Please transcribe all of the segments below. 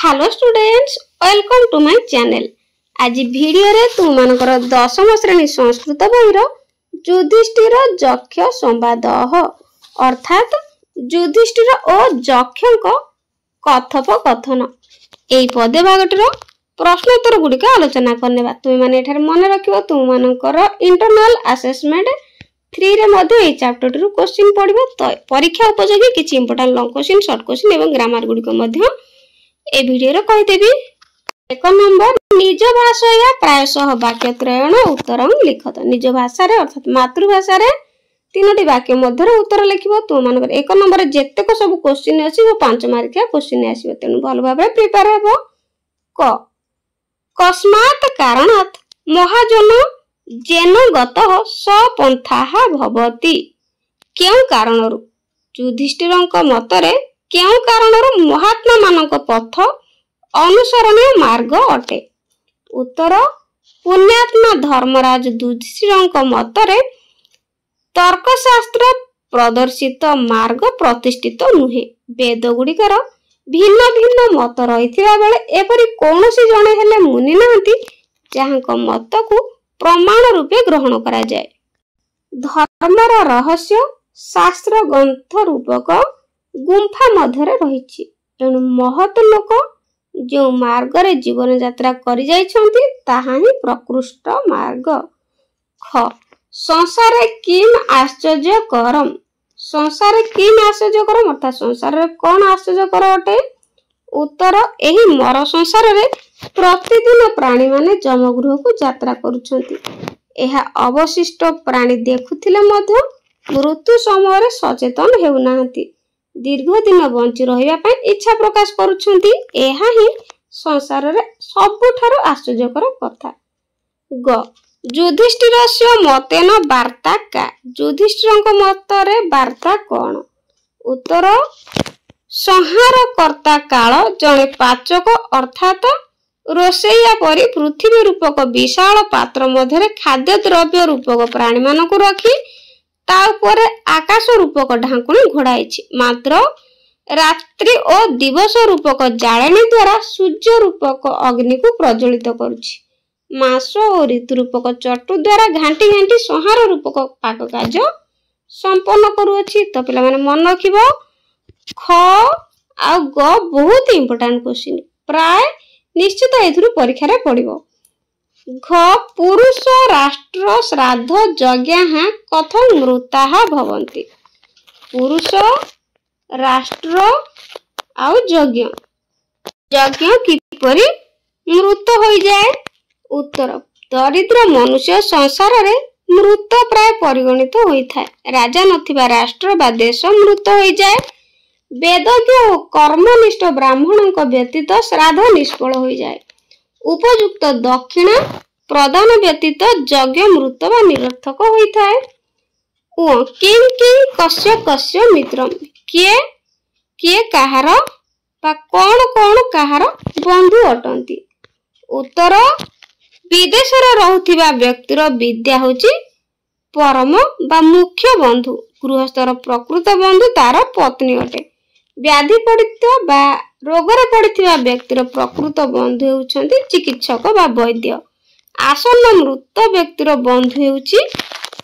Hello students, welcome to my channel. आज video रे तुम मानकर दशम श्रेणी संस्कृत बहिर युधिष्ठिर यक्ष संवाद अर्थात युधिष्ठिर और यक्षक कथोपकथन एई पदे भागटर प्रश्नोत्तर गुड़िक आलोचना करने। तुम मैंने मन रख तुम मानकर इंटरनल असेसमेंट 3 रे मध्य ए चैप्टर रु क्वेश्चन पढ़िबो। तो परीक्षा उपयोगी किछि important long question, short question एवं ग्रामर गुड़िक मध्य ए वीडियो रे कहिदेबी। 1 नंबर निज भाषा या प्रायशः वाक्य त्रयण उत्तर लिखत। निज भाषा रे अर्थात मातृभाषा रे 3टी वाक्य मध्य रे उत्तर लिखिबो। तो मानकर 1 नंबर जेतेक सब क्वेश्चन अछि वो 5 मार्किया क्वेश्चन आसीबो, तेनु भल भाबे प्रिपेयर हेबो। क कस्मात् कारणात् महाजन जेन गतः सपन्थाः भवति। केउ कारणरु? युधिष्ठिरंक मतरे केउ कारणरु महात्मा मानक पथ अनुसरणीय मार्ग अटे? उत्तर पुण्यात्मा धर्मराज युधिष्ठिरंक मतरे तर्कशास्त्र प्रदर्शित मार्ग प्रतिष्ठित नुहे। वेद गुड़िकर भिन्न भिन्न मत रहिथिबा बेले एपरि कोनोसी जणे हेले मुनि नांती जाहांक मत को प्रमाण रूपे ग्रहण करा जाय। धर्मर रहस्य शास्त्र ग्रंथ रूपक गुंफा मध्यरे रहिछि। एणु महत लोक जो मार्ग रे जीवन यात्रा करि जाइछन्ति ताहा ही प्रकृष्ट मार्ग। ख संसार किम आश्चर्य करम। संसार किम आश्चर्य करम अर्थात संसार रे कोन आश्चर्य कर अटे? उत्तर एही मर संसार रे प्रतिदिन प्राणी माने जमगृह को यात्रा करूछन्ति। एहा अवशिष्ट प्राणी देखुथिले मध्य मृत्यु समय रे सचेतन हेउनाहंती, दीर्घ दिन बंची रहिबा पय इच्छा प्रकाश करूछन्ति। एहा ही संसार रे सबुठारो आश्चर्यकर कथा। ग युधिष्ठिरस्य मतेन वार्ता का। युधिष्ठिरंक मतरे वार्ता कोन? उत्तर संहार कर्ता काल जणे पाचक अर्थात रोषैया परी पृथ्वी रूपक विशाल पात्र मध्यरे खाद्य द्रव्य रूपक प्राणी मानक रखी ता उपरे आकाश रूपक ढांकुणी घोड़ाइछि। मात्र रात्रि और दिवस रूपक जाळेणी द्वारा सूर्य रूपक अग्नि को प्रज्वलित करुछि। मास और ऋतु रूपक चटु द्वारा घांटी घांटी संहार रूपक पाक कार्य संपन्न करुछि। तो पिला माने मन रखिबो ख आ ग बहुत इंपोर्टेंट क्वेश्चन, प्राय निश्चित एथुरु परीक्षा रे पड़िबो। घ पुरुष राष्ट्र श्राद्ध यज्ञ कथं मृताः भवन्ति। पुरुष राष्ट्र आउ यज्ञ किपरि मृत होई जाए? उत्तर दरिद्र मनुष्य संसार रे मृत प्राय परिगणित होई थाए। राजा नथिबा राष्ट्र बा देश मृत होई जाए। वेदज्ञ और कर्मनिष्ठ ब्राह्मणों व्यतीत श्राद्ध निष्फल हो जाए। उपयुक्त दक्षिणा प्रदान व्यतीत यज्ञ मृत व निरर्थक होता है। किं किं कस्य कस्य मित्रम। किए किए कहार बा कौन कौन कहार बंधु अटंती। उत्तर विदेश रे रहुथिबा व्यक्तिर विद्या होची परम बा मुख्य बंधु। गृहस्थर प्रकृत बंधु तार पत्नी अटे। व्याधि पीड़ित बा रोगरे पड़िथिबा व्यक्तिर प्रकृत बंधु हेउछन्ति चिकित्सक बा वैद्य। आसन्न मृत व्यक्तिर बंधु हेउछि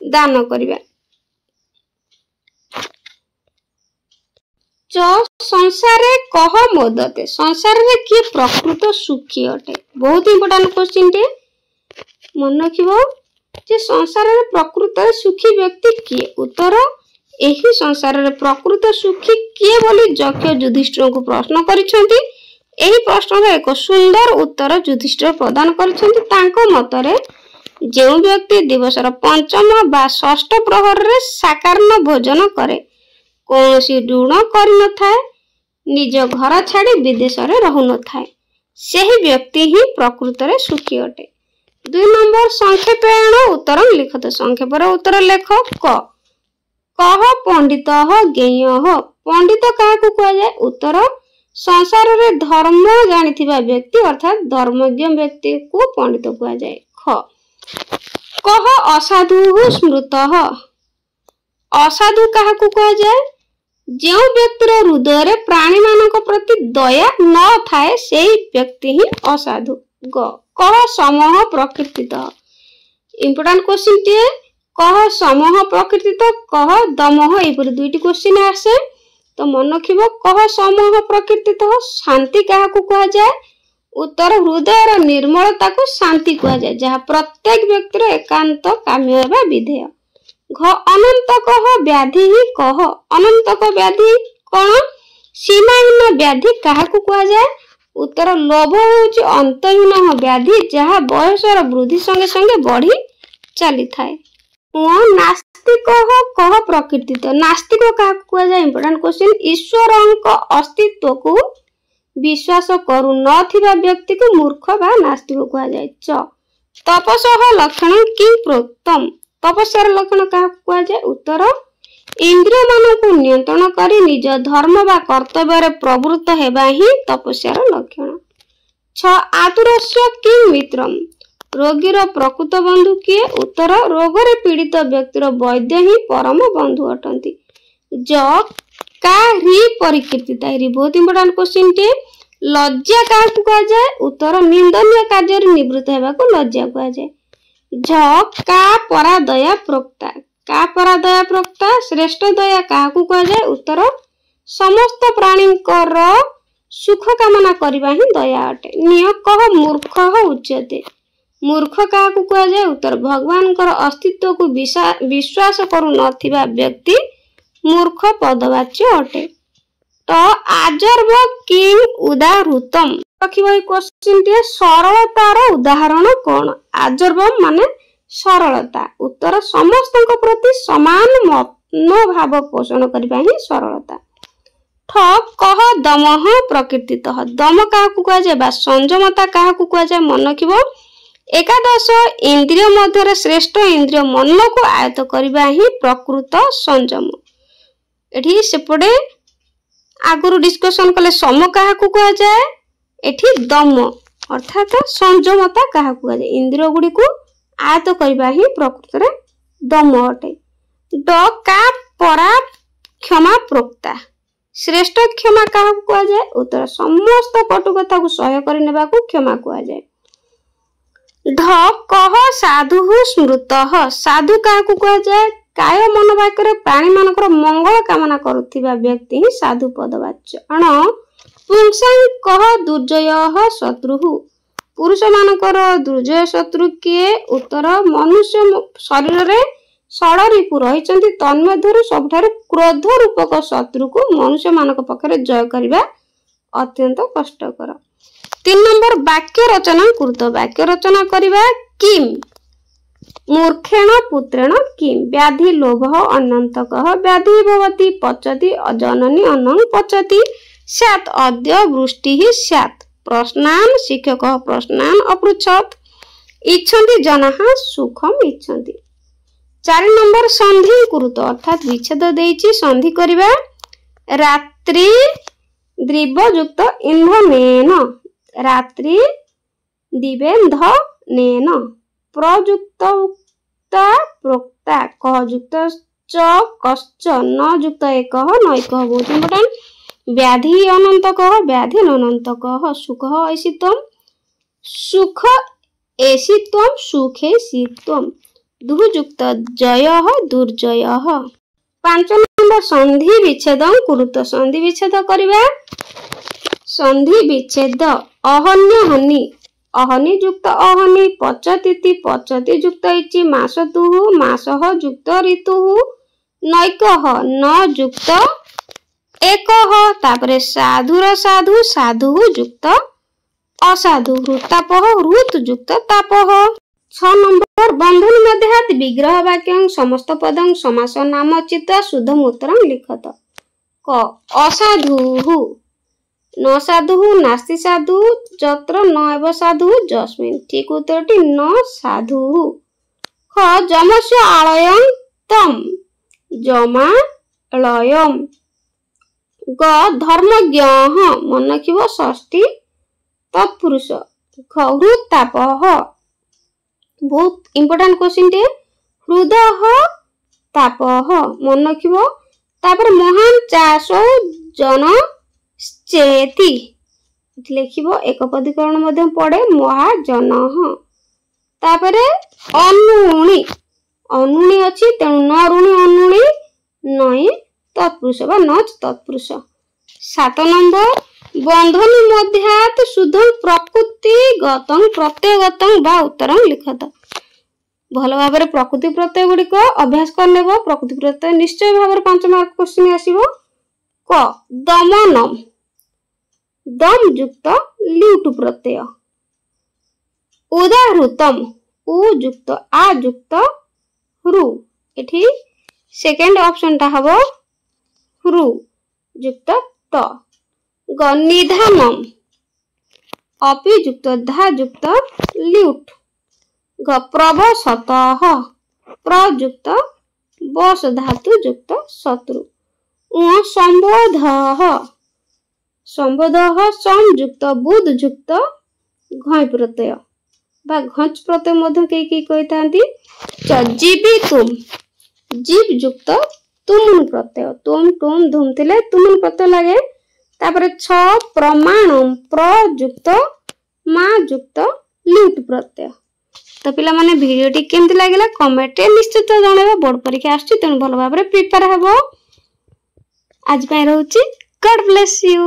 दान करिबा। संसारे कह मोदते। संसार रे की प्रकृत सुखी अटे? बहुत इंपोर्टेंट क्वेश्चन टे, मन रखिबो जे संसार रे प्रकृत सुखी व्यक्ति किए? उत्तर एही संसार रे प्रकृत सुखी किए बोली यक्ष युधिष्ठिर को प्रश्न करिसेंती। एही प्रश्न रे एक सुंदर उत्तर युधिष्ठिर प्रदान करिसेंती। तांको मतरे जे व्यक्ति दिवसर पंचम बा षष्ठ प्रहर रे साकार्ण भोजन करे, कोनोसी ऋण करि न थाए, निज घर छाड़ी विदेश रे रहु न थाए, सेही व्यक्ति ही प्रकृत रे सुखी अटे। 2 नंबर संक्षेपेण उत्तर लिखत। संक्षेप रे उत्तर लेख। क कह पंडित ज्ञेय। पंडित काहाकू कह जाए? उत्तर संसार रे धर्म जानिथिबा व्यक्ति अर्थात धर्मज्ञ व्यक्ति को पंडित कह जाए। ख कह असाधु स्मृत। असाधु काहाकू कह जाए? जो व्यक्तिर हृदय प्राणी मानक प्रति दया न थाए सेही व्यक्ति ही असाधु। ग कह समूह प्रकृतितः। इंपोर्टेंट क्वेश्चन टे कह समूह प्रकृतितः कह दमह एपरि दुईटी क्वेश्चन आसे तो मन रखिबो कह समूह प्रकृतितः शांति काहाकू कहा जाए उत्तर हृदय निर्मलता को शांति कहा जाए जहाँ प्रत्येक व्यक्तिर एकांत काम्य एवं विधेय। घ अनंत कह व्याधि ही कह अनंत व्याधि कौन सीमाहीन व्याधि काहाकू कहा जाए उत्तर लोभ होउची अंतहीन व्याधि जहाँ बयसर वृद्धि संगे संगे बढ़ी चली थाए। नास्तिक कह प्रकृति तो नास्तिक काहाकू कहा जाए इंपोर्टेंट क्वेश्चन ईश्वर अस्तित्व को विश्वास करू नथिबा व्यक्ति को मूर्ख बा नास्तिक कहा जाए। च तपस्या लक्षण कि प्रोक्तम तपस्यार लक्षण क्या कहा जाए उत्तर इंद्रिय मानक नियंत्रण करी निज धर्म बा कर्तव्य रे प्रवृत्त हेबा ही तपस्यार लक्षण। 6 आतुरस्य कि मित्रम रोगीर प्रकृत बंधु किए उत्तर रोग रे पीड़ित व्यक्तिर वैद्य ही परम बंधु अटंती। ज का री परिकीर्तिता री बहुत इंपोर्टेंट क्वेश्चन टे लज्जा का कहा जाए उत्तर निंदनीय कार्य निवृत्त हेबा को लज्जा कहा जाए। झ का परा दया प्रोक्ता का परा दया प्रोक्ता श्रेष्ठ दया काहाकू कहा जाए उत्तर समस्त प्राणी सुख कामना करबा ही दया अटे। निय कह मूर्ख उच्यते मूर्ख काहाकू कहा जाए उत्तर भगवान अस्तित्व को विश्वास करू नथिबा व्यक्ति मूर्ख पदवाच्य अटे। तो आजर्व किं उदाहृतम रखिबो क्वेश्चन टे सरलतार उदाहरण कौन आजर्व माने सरलता उत्तर समस्त प्रति समान मनोभाव पोषण करबा ही सरलता। ठ कह दमह प्रकृतितः दम काहाकू कहा जाए संयमता काहाकू कहा जाए मन रखिबो एकादश इंद्रिय मध्य श्रेष्ठ इंद्रिय मन को आयत्त करबा ही प्रकृत संयम। एठी सेपटे आगुरु डिस्कशन कले सम काहाकू कहा जाए एठी दम अर्थात संयमता काहाकू कहा जाए इंद्रिय गुडी को आयत्त करबा ही प्रकृत रे दम अटे। ड का परा क्षमा प्रोक्ता श्रेष्ठ क्षमा काहाकू कहा जाए उत्तर समस्त कटु कथा को सह्य करि नेबा को क्षमा कहा जाए। ढ कह साधु स्मृतः साधु काहाकू कहा जाए काय मन वाक्य प्राणी मानकर मंगल कामना करुथिबा व्यक्ति ही साधु पदवाच्य। अण पुंसां कह दुर्जय शत्रु पुरुष मानकर दुर्जय शत्रु किए उत्तर मनुष्य शरीर रे षडरिपु रहिचंती तन्मध्यरु सबठारु क्रोध रूपक शत्रु को मनुष्य मानक पक्षरे जय करबा अत्यंत कष्टकर। 3 नंबर वाक्य रचना कृत वाक्य रचना करबा किम मूर्खेण पुत्रेण किम व्याधि लोभ अनंतकः व्याधि भवति पचति अजननी अनं पचति स्यात् अद्य वृष्टि स्यात् प्रश्नान् शिक्षकः प्रश्नान् अपृच्छत् इच्छन्ति जनाः सुखम इच्छन्ति। 4 नंबर संधि कुरुत अर्थात विच्छेद देइछि संधि करिबा रात्रि द्रव्ययुक्त इंधनेन रात्रि दिवेन्धनेन प्रयुक्तता प्रोक्ता कहयुक्त च कश्च न युक्त एक नैकः बहुत इंपोर्टेंट व्याधि अनंतकः व्याधि अनंतकः सुखः ऐसित्वं सुख ऐसित्वं सुखेसित्वं दुःयुक्त जयः दुर्जयः। 5 नंबर संधि विच्छेद कुरुत संधि विच्छेद करिबा संधि विच्छेद अहन्य हनि अहनि युक्त अहनि पचतीति पचति युक्त इति मासतुः मासः युक्त ऋतुः नैकः न युक्त एकः तापरे साधुर साधु साधुः युक्त असाधु हृतापः हृत युक्त तापः। 6 नंबर बंधन मध्यात् विग्रह वाक्यं समस्त पदं समास नाम चित्त शुद्ध मूत्रं लिखत। क असाधुः न साधु नास्ति साधु जत्र न एव साधु जस्मिन् ठीक उत्तरटी न साधु। ख जमस्य आलयं तम जमालयम। ग धर्मज्ञः मन रखिबो षष्ठी तत्पुरुष। घ हृतापः बहुत इंपोर्टेंट क्वेश्चन टे हृदः तापः मन रखिबो तापर महान चाषो जन चेति लिखिबो एकपदीकरण मध्य पड़े महाजन। तापर अनुणी अनुणी अछि तेणु न ऋणी अनुणी नई तत्पुरुष बा नच तत्पुरुष। 7 नंबर बंधनी मध्यात शुद्धं प्रकृति गतं प्रत्ययगतं बा उत्तरं लिखत। भल भाव प्रकृति प्रत्यय गुड़िक अभ्यास करने प्रकृति प्रत्यय निश्चय भाव 5 मार्क क्वेश्चन आसीबो। क दमनम दम युक्त ल्यूट प्रत्यय। उदाहृतम उ युक्त आ युक्त रु एठी सेकंड ऑप्शन ता हबो रु युक्त त। ग निधानम अपि युक्त धा युक्त ल्यूट। ग प्रवसतः प्रयुक्त बस धातु युक्त शत्रु। उ संबोधः संबोधः संयुक्त बुध युक्त घय प्रत्यय बा घच प्रत्यय मध्य के कहितांती। जीवितुम जीव युक्त तुमुन प्रत्यय तुम टुम धुम थिले तुमुन प्रत्यय लागे। तापर 6 प्रमाणम प्रयुक्त मा युक्त ल्यूट प्रत्यय। तो पिला माने वीडियो टी केमति लागिला कमेंट रे निश्चित जणाइबा। बोर्ड परीक्षा आछि तेनु भल भाबरे प्रिपेयर हेबो। आज पय रहउची गॉड ब्लेस यू।